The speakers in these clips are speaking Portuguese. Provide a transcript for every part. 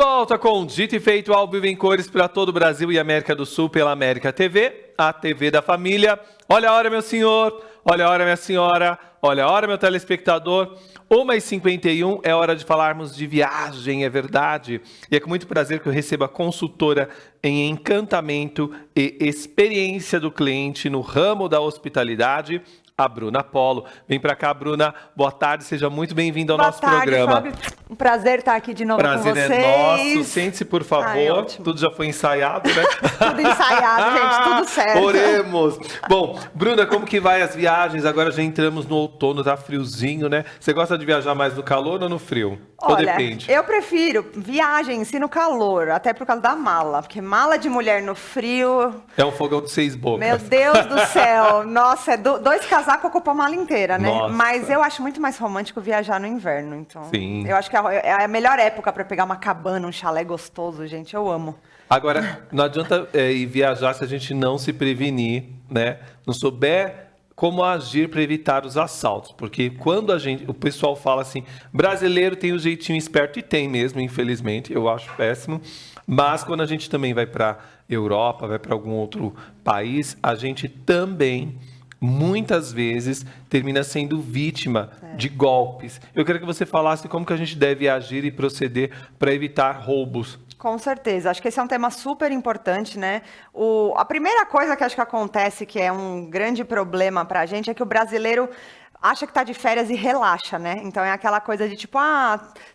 volta com Dito e Feito ao vivo em cores para todo o Brasil e América do Sul pela América TV, a TV da família. Olha a hora, meu senhor, olha a hora, minha senhora, olha a hora, meu telespectador. 1h51 é hora de falarmos de viagem, é verdade. E é com muito prazer que eu recebo a consultora em encantamento e experiência do cliente no ramo da hospitalidade, a Bruna Polo. Vem pra cá, Bruna. Boa tarde, seja muito bem-vinda ao nosso programa. Fábio. Um prazer estar aqui de novo com vocês. Prazer é nosso. Sente-se, por favor. Tudo já foi ensaiado, né? Tudo ensaiado, gente. Tudo certo. Oremos. Bom, Bruna, como que vai as viagens? Agora já entramos no outono, tá friozinho, né? Você gosta de viajar mais no calor ou no frio? Olha, ou depende? Eu prefiro viagens no calor, até por causa da mala. Porque mala de mulher no frio... É um fogão de 6 bocas. Meu Deus do céu. Nossa, é dois casacos ocupam a mala inteira, né? Nossa. Mas eu acho muito mais romântico viajar no inverno. Então, sim. Eu acho que é a melhor época para pegar uma cabana, um chalé gostoso, gente. Eu amo. Agora, não adianta ir viajar se a gente não se prevenir, né? Não souber como agir para evitar os assaltos. Porque quando o pessoal fala assim, brasileiro tem um jeitinho esperto, e tem mesmo, infelizmente, eu acho péssimo. Mas quando a gente também vai para Europa, vai para algum outro país, a gente também muitas vezes termina sendo vítima de golpes. Eu quero que você falasse como que a gente deve agir e proceder para evitar roubos. Com certeza. Acho que esse é um tema super importante, né? A primeira coisa que acho que acontece, que é um grande problema para a gente, é que o brasileiro acha que tá de férias e relaxa, né? Então é aquela coisa de tipo,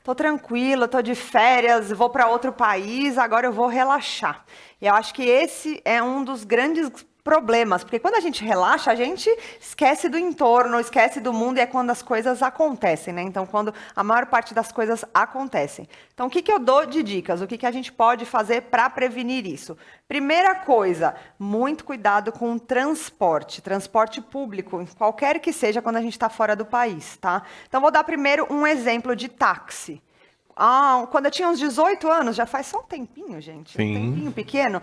tô tranquilo, tô de férias, vou para outro país, agora eu vou relaxar. E eu acho que esse é um dos grandes problemas, porque quando a gente relaxa, a gente esquece do entorno, esquece do mundo, e é quando as coisas acontecem, né? Então, quando a maior parte das coisas acontecem. Então, o que eu dou de dicas? O que a gente pode fazer para prevenir isso? Primeira coisa, muito cuidado com o transporte público, qualquer que seja, quando a gente está fora do país, tá? Então, vou dar primeiro um exemplo de táxi. Quando eu tinha uns 18 anos, já faz só um tempinho, gente, Sim. Um tempinho pequeno,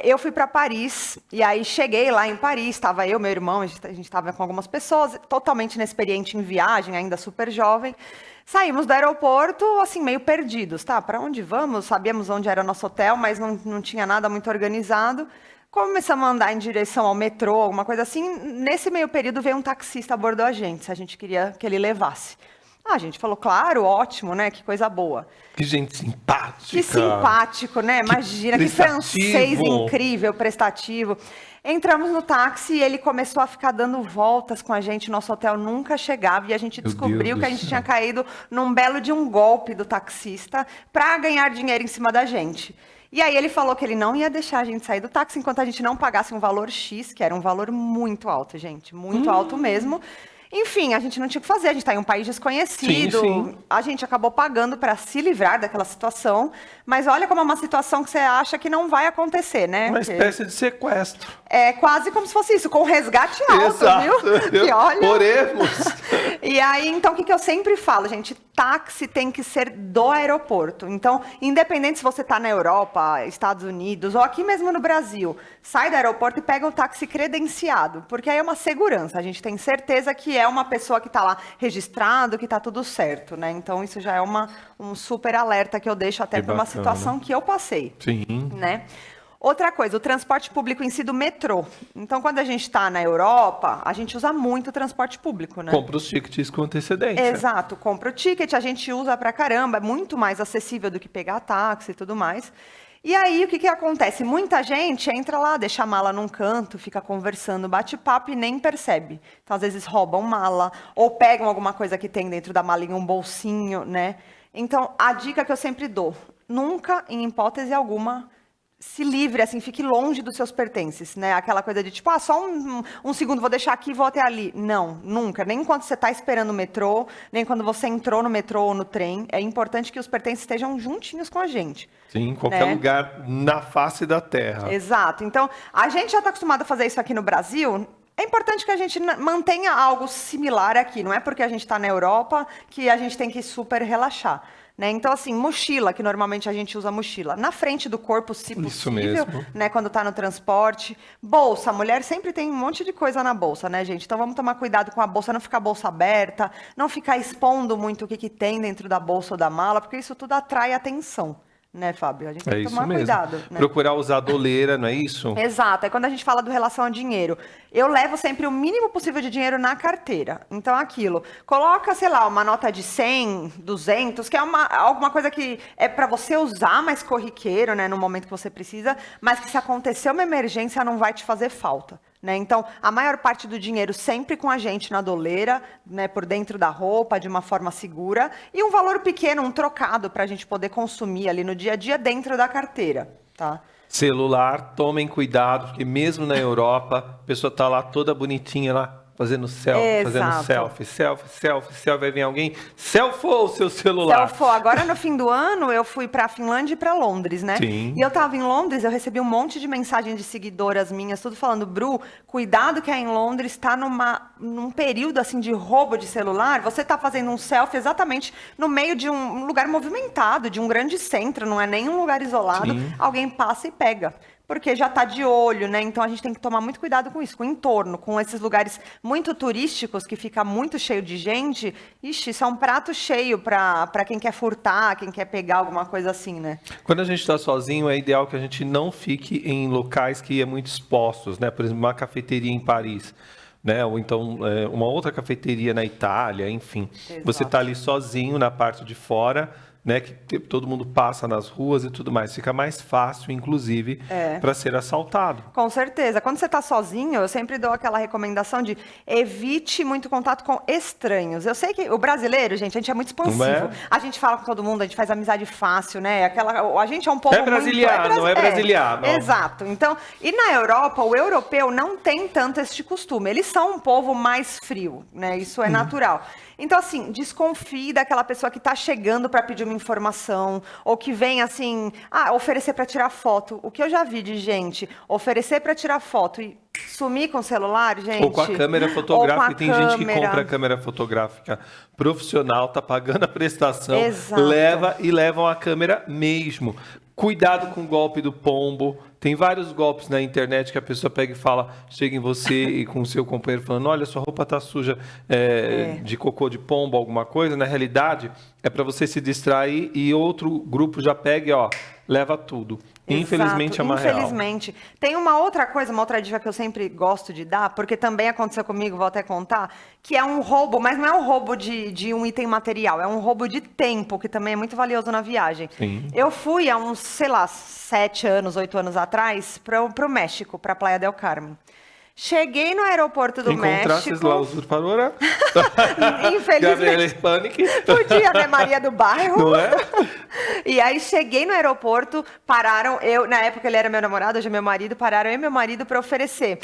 eu fui para Paris, e aí cheguei lá em Paris, estava eu, meu irmão, a gente estava com algumas pessoas, totalmente inexperiente em viagem, ainda super jovem. Saímos do aeroporto, assim, meio perdidos, tá? Para onde vamos? Sabíamos onde era o nosso hotel, mas não tinha nada muito organizado. Começamos a andar em direção ao metrô, alguma coisa assim. Nesse meio período veio um taxista abordou a gente, se a gente queria que ele levasse. A gente falou, claro, ótimo, né? Que coisa boa. Que gente simpática. Que simpático, né? Imagina, que francês incrível, prestativo. Entramos no táxi e ele começou a ficar dando voltas com a gente. Nosso hotel nunca chegava e a gente descobriu que a gente tinha caído num belo de um golpe do taxista para ganhar dinheiro em cima da gente. E aí ele falou que ele não ia deixar a gente sair do táxi enquanto a gente não pagasse um valor X, que era um valor muito alto, gente. Muito alto mesmo. Enfim, a gente não tinha o que fazer, a gente está em um país desconhecido, sim. A gente acabou pagando para se livrar daquela situação, mas olha como é uma situação que você acha que não vai acontecer, né? Uma espécie de sequestro. É quase como se fosse isso, com resgate alto, exato, viu? E olha... Oremos! E aí, então, o que eu sempre falo, gente? Táxi tem que ser do aeroporto. Então, independente se você está na Europa, Estados Unidos ou aqui mesmo no Brasil, sai do aeroporto e pega o táxi credenciado, porque aí é uma segurança. A gente tem certeza que é uma pessoa que está lá registrado, que está tudo certo, né? Então, isso já é um super alerta que eu deixo até para uma situação que eu passei. Sim. Né? Outra coisa, o transporte público em si do metrô. Então, quando a gente está na Europa, a gente usa muito o transporte público, né? Compra os tickets com antecedência. Exato, compra o ticket, a gente usa pra caramba, é muito mais acessível do que pegar táxi e tudo mais. E aí, o que acontece? Muita gente entra lá, deixa a mala num canto, fica conversando, bate papo e nem percebe. Então, às vezes, roubam mala, ou pegam alguma coisa que tem dentro da mala em um bolsinho, né? Então, a dica que eu sempre dou, nunca, em hipótese alguma, se livre, assim, fique longe dos seus pertences, né? Aquela coisa de tipo, só um segundo, vou deixar aqui e vou até ali. Não, nunca. Nem enquanto você está esperando o metrô, nem quando você entrou no metrô ou no trem. É importante que os pertences estejam juntinhos com a gente. Sim, em qualquer lugar na face da terra. Exato. Então, a gente já está acostumado a fazer isso aqui no Brasil. É importante que a gente mantenha algo similar aqui. Não é porque a gente está na Europa que a gente tem que super relaxar. Né? Então, assim, mochila, que normalmente a gente usa mochila, na frente do corpo, se possível, né? Quando está no transporte. Bolsa, a mulher sempre tem um monte de coisa na bolsa, né, gente? Então, vamos tomar cuidado com a bolsa, não ficar a bolsa aberta, não ficar expondo muito o que tem dentro da bolsa ou da mala, porque isso tudo atrai atenção. né, Fábio? A gente tem que isso tomar mesmo. cuidado. Né? Procurar usar doleira, não é isso? Exato. É quando a gente fala do relação a dinheiro. Eu levo sempre o mínimo possível de dinheiro na carteira. Então, aquilo. Coloca, sei lá, uma nota de 100, 200, que é alguma coisa que é para você usar mais corriqueiro, né, no momento que você precisa, mas que se acontecer uma emergência não vai te fazer falta. Né? Então, a maior parte do dinheiro sempre com a gente na doleira, né, por dentro da roupa, de uma forma segura, e um valor pequeno, um trocado, para a gente poder consumir ali no dia a dia dentro da carteira. Tá? Celular, tomem cuidado, porque mesmo na Europa, a pessoa tá lá toda bonitinha lá, fazendo selfie, vai vir alguém, selfou o seu celular. Selfou. Agora, no fim do ano, eu fui pra Finlândia e pra Londres, né? Sim. E eu tava em Londres, eu recebi um monte de mensagem de seguidoras minhas, tudo falando, Bru, cuidado que aí em Londres tá num período, assim, de roubo de celular, você tá fazendo um selfie exatamente no meio de um lugar movimentado, de um grande centro, não é nem um lugar isolado, Sim. Alguém passa e pega. Porque já está de olho, né? Então a gente tem que tomar muito cuidado com isso, com o entorno, com esses lugares muito turísticos, que fica muito cheio de gente. Ixi, isso é um prato cheio para quem quer furtar, quem quer pegar alguma coisa assim, né? Quando a gente está sozinho, é ideal que a gente não fique em locais que é muito expostos, né? Por exemplo, uma cafeteria em Paris. Né? Ou então uma outra cafeteria na Itália, enfim. Exato. Você está ali sozinho na parte de fora, né, que todo mundo passa nas ruas e tudo mais. Fica mais fácil, inclusive, para ser assaltado. Com certeza. Quando você está sozinho, eu sempre dou aquela recomendação de evite muito contato com estranhos. Eu sei que o brasileiro, gente, a gente é muito expansivo. É? A gente fala com todo mundo, a gente faz amizade fácil, né? A gente é um povo É brasiliano, muito... é brasiliano. Exato. Então, e na Europa, o europeu não tem tanto este costume. Eles são um povo mais frio, né? Isso é natural. Então, assim, desconfie daquela pessoa que está chegando para pedir uma informação, ou que vem, assim, oferecer para tirar foto. O que eu já vi de gente oferecer para tirar foto e sumir com o celular, gente. Ou com a câmera fotográfica. Tem gente que compra a câmera câmera fotográfica profissional, tá pagando a prestação, Exato. levam a câmera mesmo. Cuidado com o golpe do pombo. Tem vários golpes na internet que a pessoa pega e fala, chega em você e com o seu companheiro falando, olha, sua roupa tá suja de cocô de pombo, alguma coisa. Na realidade, é para você se distrair e outro grupo já pega e leva tudo. Exato. Infelizmente é uma real. Infelizmente. Tem uma outra coisa, uma outra dica que eu sempre gosto de dar, porque também aconteceu comigo, vou até contar, que é um roubo, mas não é um roubo de um item material, é um roubo de tempo, que também é muito valioso na viagem. Sim. Eu fui há uns, 7 anos, 8 anos atrás, para o México, para a Playa del Carmen. Cheguei no aeroporto do México. Encontrastes lá a usurpadora? Infelizmente. Podia, né? Maria do Bairro. Não é? E aí cheguei no aeroporto, pararam, na época ele era meu namorado, hoje é meu marido, pararam eu e meu marido para oferecer.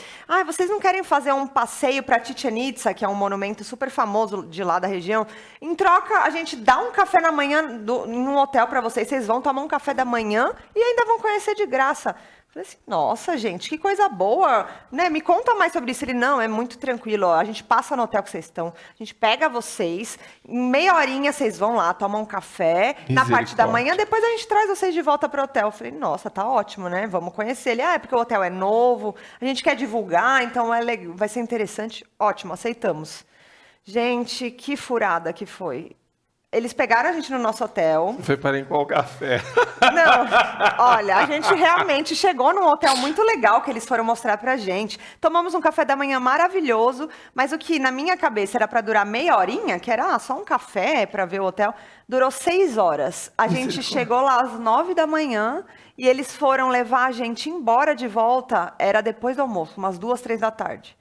Vocês não querem fazer um passeio para Chichén Itzá, que é um monumento super famoso de lá da região? Em troca, a gente dá um café na manhã em um hotel para vocês vão tomar um café da manhã e ainda vão conhecer de graça. Falei assim, nossa, gente, que coisa boa, né? Me conta mais sobre isso. Ele, não, é muito tranquilo, a gente passa no hotel que vocês estão, a gente pega vocês, em meia horinha vocês vão lá, tomam um café, na parte da manhã, depois a gente traz vocês de volta para o hotel. Eu falei, nossa, tá ótimo, né? Vamos conhecer. Ele, é porque o hotel é novo, a gente quer divulgar, então vai ser interessante. Ótimo, aceitamos. Gente, que furada que foi. Eles pegaram a gente no nosso hotel. Foi para em qual café? Não, olha, a gente realmente chegou num hotel muito legal que eles foram mostrar pra gente. Tomamos um café da manhã maravilhoso, mas o que na minha cabeça era para durar meia horinha, que era só um café para ver o hotel, durou 6 horas. A gente chegou lá às 9 da manhã e eles foram levar a gente embora de volta, era depois do almoço, umas 2, 3 da tarde.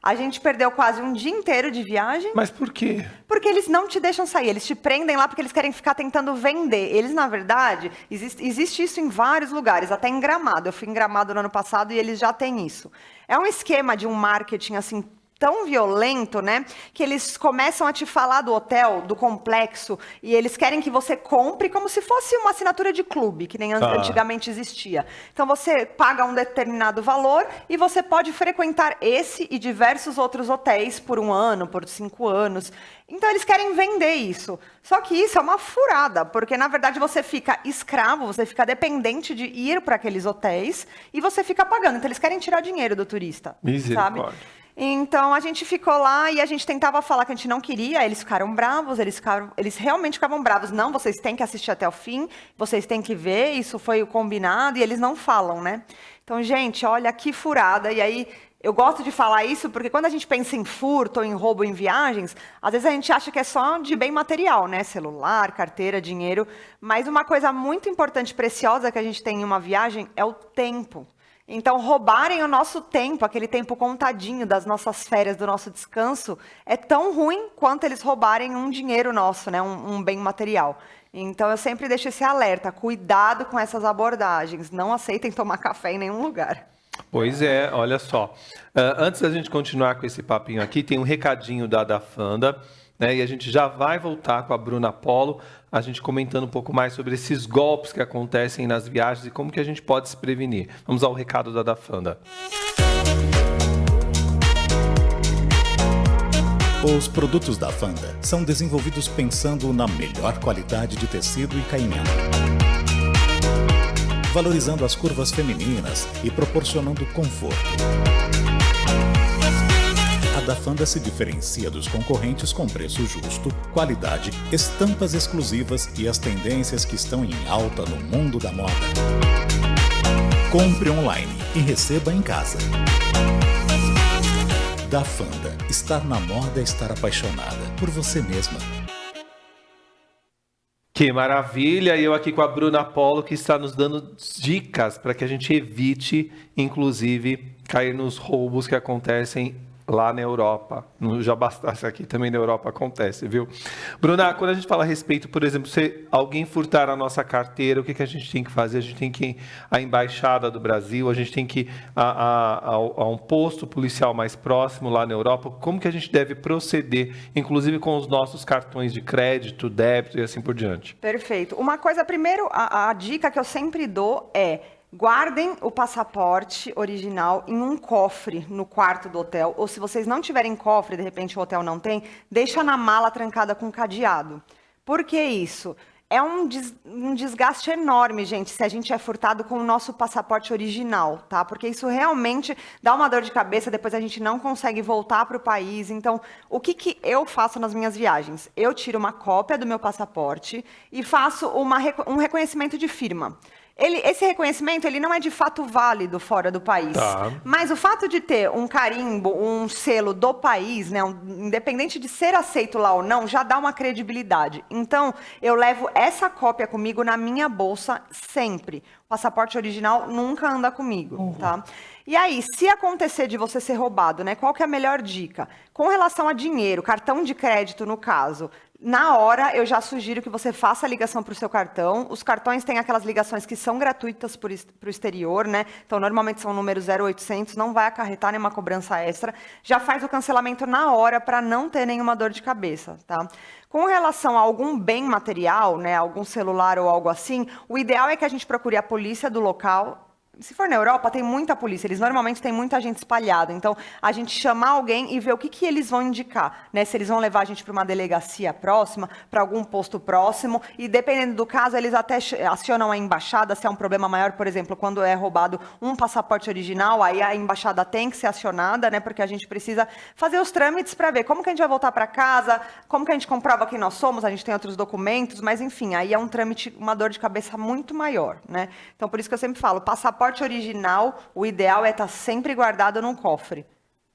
A gente perdeu quase um dia inteiro de viagem. Mas por quê? Porque eles não te deixam sair, eles te prendem lá porque eles querem ficar tentando vender. Eles, na verdade, existe isso em vários lugares, até em Gramado. Eu fui em Gramado no ano passado e eles já têm isso. É um esquema de um marketing, assim, tão violento, né, que eles começam a te falar do hotel, do complexo, e eles querem que você compre como se fosse uma assinatura de clube, que nem antigamente existia. Então você paga um determinado valor e você pode frequentar esse e diversos outros hotéis por 1 ano, por 5 anos. Então eles querem vender isso. Só que isso é uma furada, porque na verdade você fica escravo, você fica dependente de ir para aqueles hotéis e você fica pagando. Então eles querem tirar dinheiro do turista, Misericórdia. sabe? Então a gente ficou lá e a gente tentava falar que a gente não queria, eles ficaram bravos, eles realmente ficavam bravos. Não, vocês têm que assistir até o fim, vocês têm que ver, isso foi o combinado, e eles não falam, né? Então, gente, olha que furada. E aí, eu gosto de falar isso porque quando a gente pensa em furto ou em roubo em viagens, às vezes a gente acha que é só de bem material, né? Celular, carteira, dinheiro. Mas uma coisa muito importante e preciosa que a gente tem em uma viagem é o tempo. Então, roubarem o nosso tempo, aquele tempo contadinho das nossas férias, do nosso descanso, é tão ruim quanto eles roubarem um dinheiro nosso, né? Um bem material. Então, eu sempre deixo esse alerta, cuidado com essas abordagens, não aceitem tomar café em nenhum lugar. Pois é, olha só. Antes da gente continuar com esse papinho aqui, tem um recadinho da Dafanda, né? E a gente já vai voltar com a Bruna Polo, a gente comentando um pouco mais sobre esses golpes que acontecem nas viagens e como que a gente pode se prevenir. Vamos ao recado da Dafanda. Os produtos da Fanda são desenvolvidos pensando na melhor qualidade de tecido e caimento, valorizando as curvas femininas e proporcionando conforto. A Dafanda se diferencia dos concorrentes com preço justo, qualidade, estampas exclusivas e as tendências que estão em alta no mundo da moda. Compre online e receba em casa. Dafanda. Estar na moda é estar apaixonada por você mesma. Que maravilha! E eu aqui com a Bruna Polo, que está nos dando dicas para que a gente evite, inclusive, cair nos roubos que acontecem lá na Europa. Não já bastasse aqui, também na Europa acontece, viu? Bruna, quando a gente fala a respeito, por exemplo, se alguém furtar a nossa carteira, o que a gente tem que fazer? A gente tem que ir à Embaixada do Brasil, a gente tem que ir a um posto policial mais próximo lá na Europa. Como que a gente deve proceder, inclusive com os nossos cartões de crédito, débito e assim por diante? Perfeito. Uma coisa, primeiro, a dica que eu sempre dou é: guardem o passaporte original em um cofre no quarto do hotel. Ou se vocês não tiverem cofre, de repente o hotel não tem, deixa na mala trancada com cadeado. Por que isso? É um desgaste enorme, gente, se a gente é furtado com o nosso passaporte original, tá? Porque isso realmente dá uma dor de cabeça, depois a gente não consegue voltar para o país. Então, o que eu faço nas minhas viagens? Eu tiro uma cópia do meu passaporte e faço um reconhecimento de firma. Esse reconhecimento, ele não é de fato válido fora do país. Tá. Mas o fato de ter um carimbo, um selo do país, né, independente de ser aceito lá ou não, já dá uma credibilidade. Então, eu levo essa cópia comigo na minha bolsa sempre. O passaporte original nunca anda comigo, tá? E aí, se acontecer de você ser roubado, né, qual que é a melhor dica? Com relação a dinheiro, cartão de crédito no caso, na hora, eu já sugiro que você faça a ligação para o seu cartão. Os cartões têm aquelas ligações que são gratuitas para o exterior, né? Então, normalmente são número 0800, não vai acarretar nenhuma cobrança extra. Já faz o cancelamento na hora para não ter nenhuma dor de cabeça, tá? Com relação a algum bem material, né, algum celular ou algo assim, o ideal é que a gente procure a polícia do local. Se for na Europa, tem muita polícia, eles normalmente têm muita gente espalhada. Então, a gente chamar alguém e ver o que eles vão indicar, né? Se eles vão levar a gente para uma delegacia próxima, para algum posto próximo, e dependendo do caso, eles até acionam a embaixada, se é um problema maior, por exemplo, quando é roubado um passaporte original, aí a embaixada tem que ser acionada, né? Porque a gente precisa fazer os trâmites para ver como que a gente vai voltar para casa, como que a gente comprova quem nós somos, a gente tem outros documentos, mas enfim, aí é um trâmite, uma dor de cabeça muito maior, né? Então, por isso que eu sempre falo, passaporte original, o ideal é estar sempre guardado num cofre.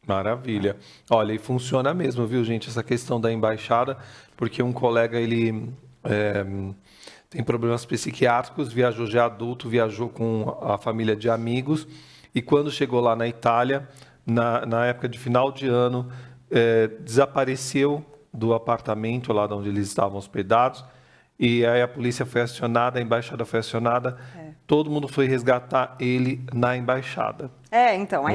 Maravilha. Olha, e funciona mesmo, viu, gente, essa questão da embaixada, porque um colega, ele tem problemas psiquiátricos, viajou já adulto, viajou com a família de amigos, e quando chegou lá na Itália, na época de final de ano, desapareceu do apartamento lá onde eles estavam hospedados, e aí a polícia foi acionada, a embaixada foi acionada, todo mundo foi resgatar ele na embaixada. Então,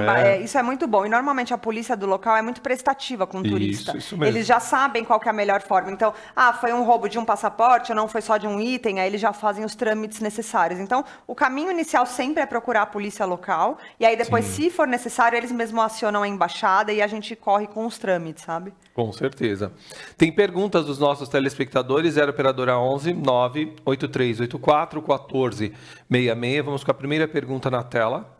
isso é muito bom. E normalmente a polícia do local é muito prestativa com o turista. Isso mesmo. Eles já sabem qual que é a melhor forma. Então, foi um roubo de um passaporte ou não foi só de um item, aí eles já fazem os trâmites necessários. Então, o caminho inicial sempre é procurar a polícia local, e aí depois, se for necessário, eles mesmos acionam a embaixada e a gente corre com os trâmites, sabe? Com certeza. Tem perguntas dos nossos telespectadores, 0 operadora 11 98384 1466. Vamos com a primeira pergunta na tela.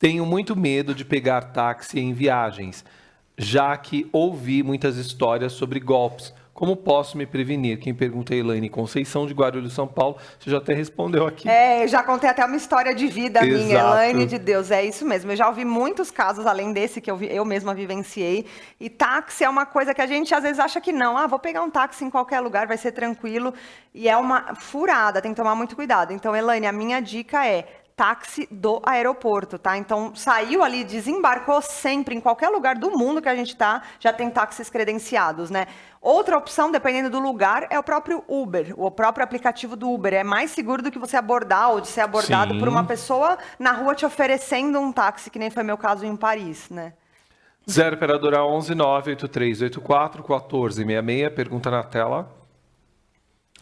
Tenho muito medo de pegar táxi em viagens, já que ouvi muitas histórias sobre golpes. Como posso me prevenir? Quem pergunta é Elaine Conceição, de Guarulhos, São Paulo. Você já até respondeu aqui. Eu já contei até uma história de vida minha, Exato. Elaine de Deus, é isso mesmo. Eu já ouvi muitos casos, além desse que eu mesma vivenciei. E táxi é uma coisa que a gente às vezes acha que não. Vou pegar um táxi em qualquer lugar, vai ser tranquilo. E é uma furada, tem que tomar muito cuidado. Então, Elaine, a minha dica é táxi do aeroporto, tá? Então, saiu ali, desembarcou sempre, em qualquer lugar do mundo que a gente tá, já tem táxis credenciados, né? Outra opção, dependendo do lugar, é o próprio Uber, o próprio aplicativo do Uber. É mais seguro do que você abordar ou de ser abordado por uma pessoa na rua te oferecendo um táxi, que nem foi meu caso em Paris, né? 0 operadora 11 98384 1466, pergunta na tela.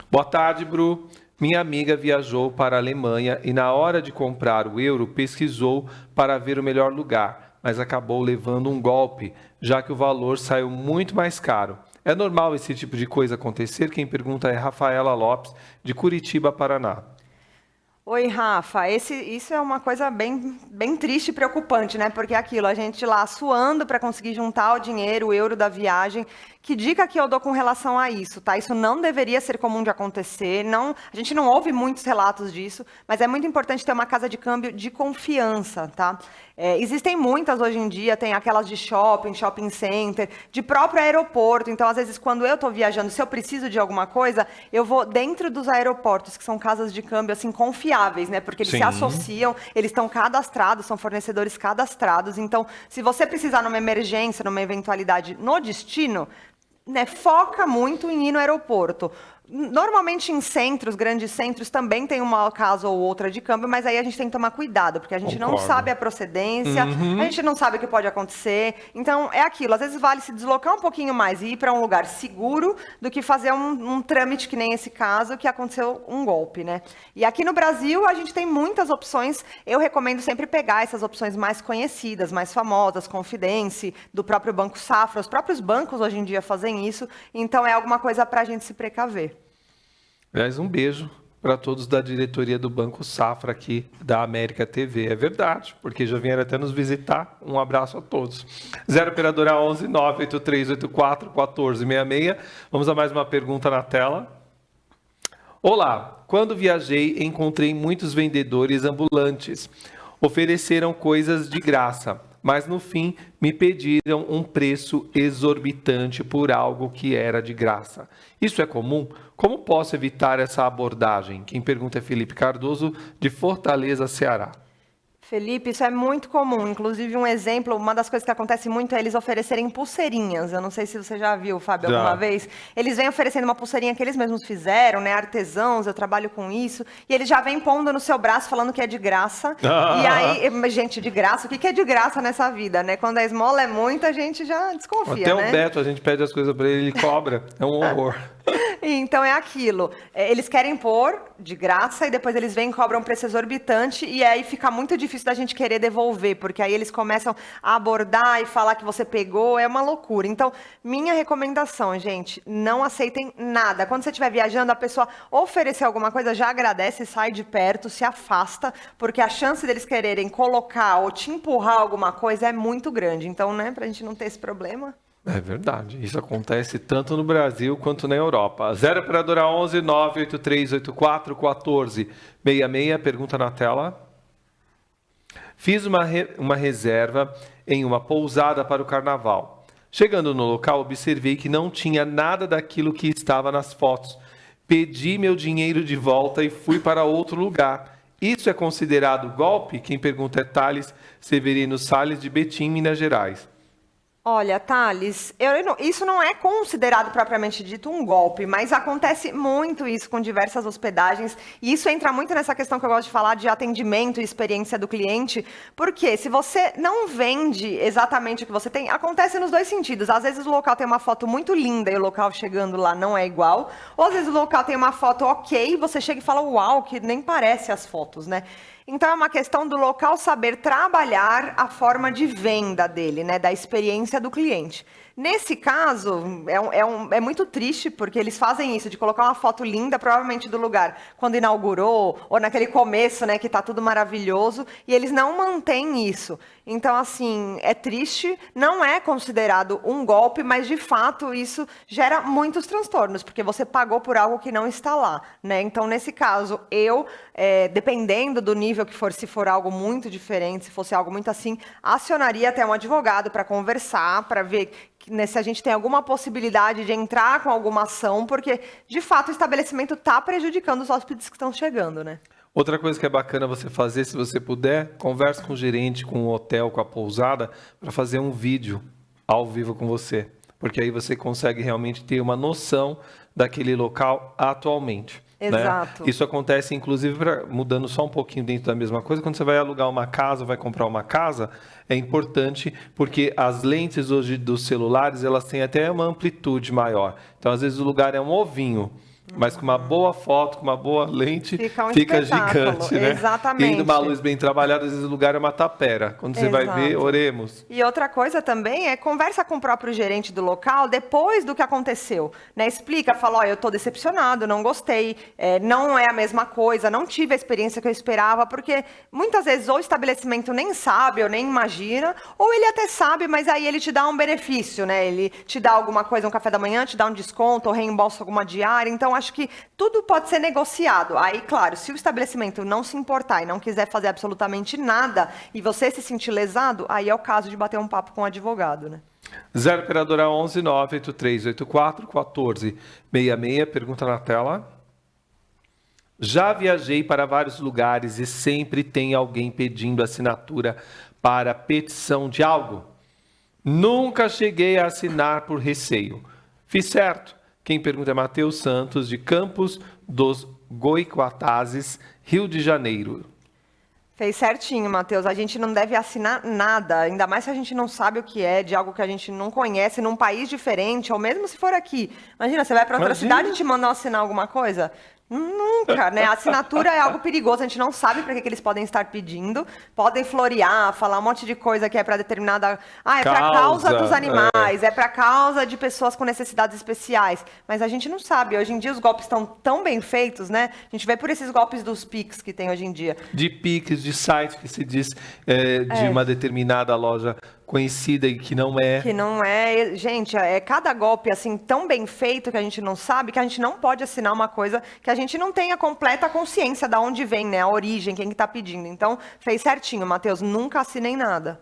Boa tarde, Bru. Minha amiga viajou para a Alemanha e na hora de comprar o euro pesquisou para ver o melhor lugar, mas acabou levando um golpe, já que o valor saiu muito mais caro. É normal esse tipo de coisa acontecer? Quem pergunta é Rafaela Lopes, de Curitiba, Paraná. Oi, Rafa, isso é uma coisa bem triste e preocupante, né? Porque aquilo, a gente lá suando para conseguir juntar o dinheiro, o euro da viagem. Que dica que eu dou com relação a isso, tá? Isso não deveria ser comum de acontecer, a gente não ouve muitos relatos disso, mas é muito importante ter uma casa de câmbio de confiança, tá? Existem muitas hoje em dia, tem aquelas de shopping center, de próprio aeroporto. Então, às vezes, quando eu estou viajando, se eu preciso de alguma coisa, eu vou dentro dos aeroportos, que são casas de câmbio, assim, confiáveis, né? Porque eles se associam, eles estão cadastrados, são fornecedores cadastrados. Então, se você precisar numa emergência, numa eventualidade no destino, né, foca muito em ir no aeroporto. Normalmente em centros, grandes centros, também tem uma casa ou outra de câmbio, mas aí a gente tem que tomar cuidado, porque a gente não sabe a procedência, a gente não sabe o que pode acontecer. Então, é aquilo, às vezes vale se deslocar um pouquinho mais e ir para um lugar seguro do que fazer um trâmite que nem esse caso, que aconteceu um golpe, né? E aqui no Brasil, a gente tem muitas opções. Eu recomendo sempre pegar essas opções mais conhecidas, mais famosas, Confidence, do próprio Banco Safra. Os próprios bancos hoje em dia fazem isso, então é alguma coisa para a gente se precaver. Aliás, um beijo para todos da diretoria do Banco Safra aqui da América TV. É verdade, porque já vieram até nos visitar. Um abraço a todos. 0 operadora 11 98384 1466. Vamos a mais uma pergunta na tela. Olá, quando viajei encontrei muitos vendedores ambulantes. Ofereceram coisas de graça, mas no fim me pediram um preço exorbitante por algo que era de graça. Isso é comum? Como posso evitar essa abordagem? Quem pergunta é Felipe Cardoso, de Fortaleza, Ceará. Felipe, isso é muito comum. Inclusive, um exemplo, uma das coisas que acontece muito é eles oferecerem pulseirinhas. Eu não sei se você já viu, Fábio, alguma vez. Eles vêm oferecendo uma pulseirinha que eles mesmos fizeram, né? Artesãos, eu trabalho com isso. E eles já vêm pondo no seu braço, falando que é de graça. E aí, gente, de graça? O que é de graça nessa vida, né? Quando a esmola é muita, a gente já desconfia, até né? o Beto, a gente pede as coisas para ele, ele cobra. É um horror. Então é aquilo, eles querem pôr de graça e depois eles vêm e cobram um preço exorbitante e aí fica muito difícil da gente querer devolver, porque aí eles começam a abordar e falar que você pegou, é uma loucura. Então, minha recomendação, gente, não aceitem nada. Quando você estiver viajando, a pessoa oferecer alguma coisa, já agradece, sai de perto, se afasta, porque a chance deles quererem colocar ou te empurrar alguma coisa é muito grande. Então, né, pra gente não ter esse problema... É verdade, isso acontece tanto no Brasil quanto na Europa. 0 operadora 11 98384 1466, pergunta na tela. Fiz uma reserva em uma pousada para o carnaval. Chegando no local, observei que não tinha nada daquilo que estava nas fotos. Pedi meu dinheiro de volta e fui para outro lugar. Isso é considerado golpe? Quem pergunta é Thales Severino Salles, de Betim, Minas Gerais. Olha, Thales, isso não é considerado propriamente dito um golpe, mas acontece muito isso com diversas hospedagens, e isso entra muito nessa questão que eu gosto de falar de atendimento e experiência do cliente, porque se você não vende exatamente o que você tem, acontece nos dois sentidos. Às vezes o local tem uma foto muito linda e o local chegando lá não é igual, ou às vezes o local tem uma foto ok, você chega e fala, uau, que nem parece as fotos, né? Então, é uma questão do local saber trabalhar a forma de venda dele, né, da experiência do cliente. Nesse caso, é muito triste, porque eles fazem isso, de colocar uma foto linda, provavelmente do lugar, quando inaugurou, ou naquele começo, né, que tá tudo maravilhoso, e eles não mantêm isso. Então, assim, é triste, não é considerado um golpe, mas, de fato, isso gera muitos transtornos, porque você pagou por algo que não está lá, né? Então, nesse caso, dependendo do nível que for, se for algo muito diferente, se fosse algo muito assim, acionaria até um advogado para conversar, para ver se a gente tem alguma possibilidade de entrar com alguma ação, porque, de fato, o estabelecimento está prejudicando os hóspedes que estão chegando, né? Outra coisa que é bacana você fazer, se você puder, converse com o gerente, com o hotel, com a pousada, para fazer um vídeo ao vivo com você. Porque aí você consegue realmente ter uma noção daquele local atualmente. Exato. Né? Isso acontece, inclusive, mudando só um pouquinho dentro da mesma coisa, quando você vai alugar uma casa, vai comprar uma casa, é importante porque as lentes hoje dos celulares, elas têm até uma amplitude maior. Então, às vezes, o lugar é um ovinho, mas com uma boa foto, com uma boa lente, fica gigante, né? Exatamente. E ainda uma luz bem trabalhada, às vezes o lugar é uma tapera. Quando você vai ver, oremos. E outra coisa também é conversa com o próprio gerente do local depois do que aconteceu, né? Explica, fala, eu tô decepcionado, não gostei, não é a mesma coisa, não tive a experiência que eu esperava, porque muitas vezes ou o estabelecimento nem sabe ou nem imagina, ou ele até sabe, mas aí ele te dá um benefício, né? Ele te dá alguma coisa, um café da manhã, te dá um desconto ou reembolsa alguma diária, então acho que tudo pode ser negociado. Aí, claro, se o estabelecimento não se importar e não quiser fazer absolutamente nada e você se sentir lesado, aí é o caso de bater um papo com o advogado, né? 0 operadora 11 98384 1466, pergunta na tela. Já viajei para vários lugares e sempre tem alguém pedindo assinatura para petição de algo. Nunca cheguei a assinar por receio. Fiz certo? Quem pergunta é Matheus Santos, de Campos dos Goicoatazes, Rio de Janeiro. Fez certinho, Matheus. A gente não deve assinar nada, ainda mais se a gente não sabe o que é, de algo que a gente não conhece, num país diferente, ou mesmo se for aqui. Imagina, você vai para outra cidade e te mandam assinar alguma coisa? Nunca, né? A assinatura é algo perigoso, a gente não sabe para que eles podem estar pedindo, podem florear, falar um monte de coisa que é para determinada... é para causa dos animais, é para causa de pessoas com necessidades especiais, mas a gente não sabe. Hoje em dia os golpes estão tão bem feitos, né? A gente vê por esses golpes dos Pix que tem hoje em dia. De Pix, de site que se diz de uma determinada loja conhecida e que não é. Que não é. Gente, é cada golpe assim tão bem feito que a gente não sabe, que a gente não pode assinar uma coisa que a gente não tenha completa consciência de onde vem, né? A origem, quem que tá pedindo. Então, fez certinho, Matheus. Nunca assinei nada.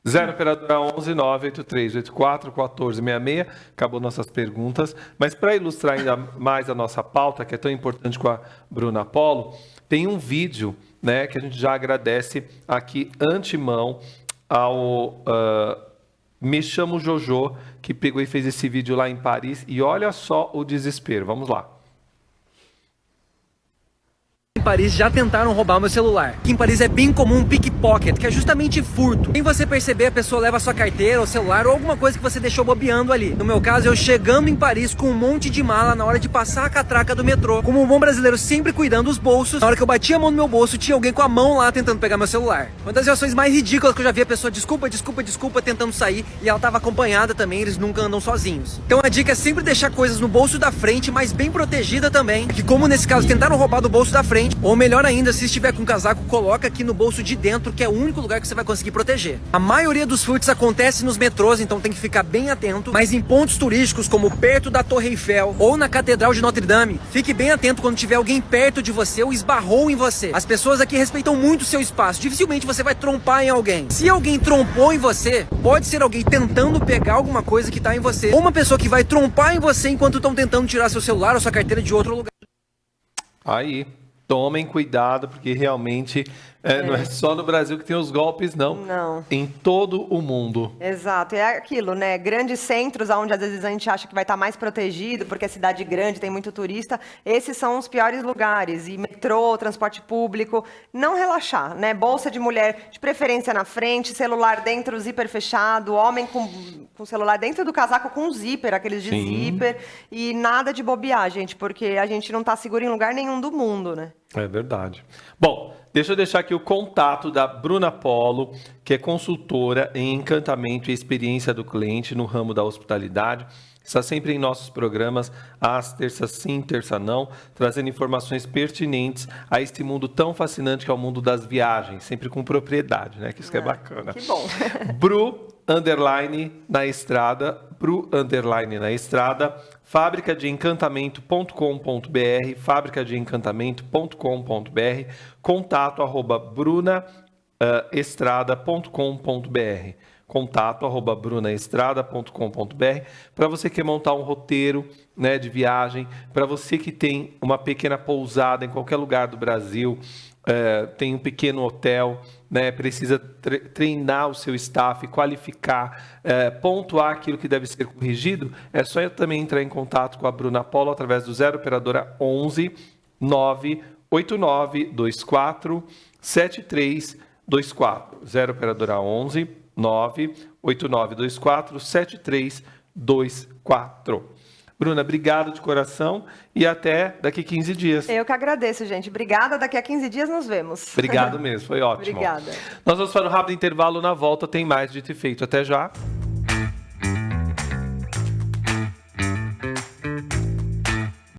0 operadora 11 98384 1466. Acabou nossas perguntas. Mas para ilustrar ainda mais a nossa pauta, que é tão importante com a Bruna Polo, tem um vídeo, né, que a gente já agradece aqui antemão ao Me Chamo Jojo, que pegou e fez esse vídeo lá em Paris. E olha só o desespero. Vamos lá. Em Paris já tentaram roubar meu celular. Aqui em Paris é bem comum um pickpocket, que é justamente furto. Sem você perceber, a pessoa leva sua carteira ou celular ou alguma coisa que você deixou bobeando ali. No meu caso, eu chegando em Paris com um monte de mala na hora de passar a catraca do metrô. Como um bom brasileiro sempre cuidando dos bolsos, na hora que eu bati a mão no meu bolso, tinha alguém com a mão lá tentando pegar meu celular. Uma das reações mais ridículas que eu já vi, a pessoa desculpa, tentando sair, e ela tava acompanhada também, eles nunca andam sozinhos. Então a dica é sempre deixar coisas no bolso da frente, mas bem protegida também, que como nesse caso tentaram roubar do bolso da frente, ou melhor ainda, se estiver com casaco, coloca aqui no bolso de dentro, que é o único lugar que você vai conseguir proteger. A maioria dos furtos acontece nos metrôs, então tem que ficar bem atento, mas em pontos turísticos, como perto da Torre Eiffel ou na Catedral de Notre Dame, fique bem atento quando tiver alguém perto de você ou esbarrou em você. As pessoas aqui respeitam muito o seu espaço, dificilmente você vai trompar em alguém. Se alguém trompou em você, pode ser alguém tentando pegar alguma coisa que tá em você, ou uma pessoa que vai trompar em você enquanto estão tentando tirar seu celular ou sua carteira de outro lugar. Aí, tomem cuidado, porque realmente não é só no Brasil que tem os golpes, não. Não. Em todo o mundo. Exato, é aquilo, né? Grandes centros, onde às vezes a gente acha que vai estar mais protegido, porque é cidade grande, tem muito turista, esses são os piores lugares. E metrô, transporte público, não relaxar, né? Bolsa de mulher, de preferência na frente, celular dentro, zíper fechado, homem com celular dentro do casaco com zíper, aqueles de zíper, e nada de bobear, gente, porque a gente não está seguro em lugar nenhum do mundo, né? É verdade. Bom, Deixa eu deixar aqui o contato da Bruna Polo, que é consultora em encantamento e experiência do cliente no ramo da hospitalidade. Está sempre em nossos programas, às terças sim, terça não, trazendo informações pertinentes a este mundo tão fascinante que é o mundo das viagens, sempre com propriedade, né? Que isso que é bacana. Que bom. Na estrada, na estrada, fabricadeencantamento.com.br, fabricadeencantamento.com.br, contato@brunaestrada.com.br. contato@brunaestrada.com.br, para você que quer montar um roteiro, né, de viagem, para você que tem uma pequena pousada em qualquer lugar do Brasil, tem um pequeno hotel, né, precisa treinar o seu staff, qualificar, pontuar aquilo que deve ser corrigido, é só também entrar em contato com a Bruna Polo através do 0 operadora 11 98924 7324, 0 operadora 11 98924 7324. Bruna, obrigado de coração e até daqui 15 dias. Eu que agradeço, gente. Obrigada. Daqui a 15 dias nos vemos. Obrigado mesmo, foi ótimo. Obrigada. Nós vamos para um rápido intervalo. Na volta tem mais Dito e Feito. Até já.